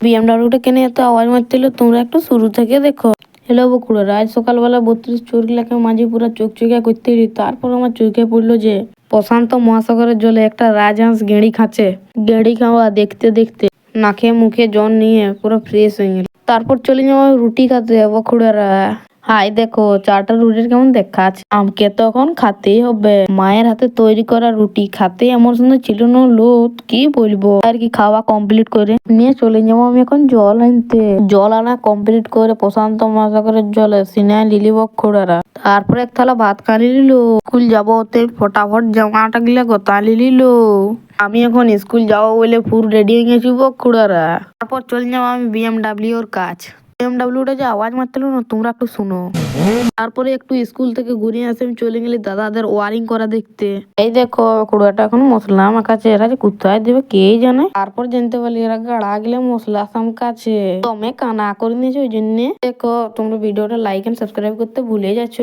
বিএমডাব্লিউটা কেনে এত আওয়াজ মারছিল, তোমরা একটু শুরু থেকে দেখো। হ্যালো বকুড়া, আজ সকালবেলা 32 চোরগুলাকে মাঝি পুরা চোখচুকিয়া করতে এলি, তারপর আমার চোখে পড়লো যে প্রশান্ত মহাসাগরের জলে একটা রাজহাঁস গেঁড়ি খাচ্ছে। গেঁড়ি খাওয়া দেখতে দেখতে নাকে মুখে জল নিয়ে পুরো ফ্রেশ হয়ে গেল। তারপর চলে যাবো রুটি খেতে বকুড়ারা। হাই দেখো চারটা রুটির কেমন দেখাচ্ছে, আমাকে তখন খাতেই হবে। মায়ের হাতে তৈরি করা রুটি খেতে এমন সুন্দর ছিল না লোক, কি বলবো। আর কি খাওয়া কমপ্লিট করে নিয়ে চলে যাবো আমি এখন জল আনতে। জল আনা কমপ্লিট করে প্রশান্ত মহাসাগরের জলে সিনায় লিলি বকুড়ারা। তারপরে এক থালা ভাত খালি নিল। স্কুল যাবো ওতে ফটাফট জামাটা গিলা গোতালি নিল। আমি এখন স্কুল যাবো বলে ফুল রেডি হয়ে গেছি বকুড়ারা। তারপর চলে যাবো আমি বিএমডাব্লিউর কাজ। বিএমডাব্লিউটা যে আওয়াজ মারছিল না, তোমরা একটু শুনো। তারপরে একটু স্কুল থেকে ঘুরে আসে আমি চলে গেলি দাদাদের ওয়ারিং করা দেখতে। এই দেখো কুড়াটা এখন মশলা মাখাচ্ছে, এরা যে কোথায় দেবে কে জানে। তারপর জানতে পারলি এরা গাড়া গেলে মশলা সামকাছে, তুমি কানা করে নিয়েছো। ওই জন্য দেখো তোমরা ভিডিওটা লাইক এন্ড সাবস্ক্রাইব করতে ভুলে যাচ্ছ।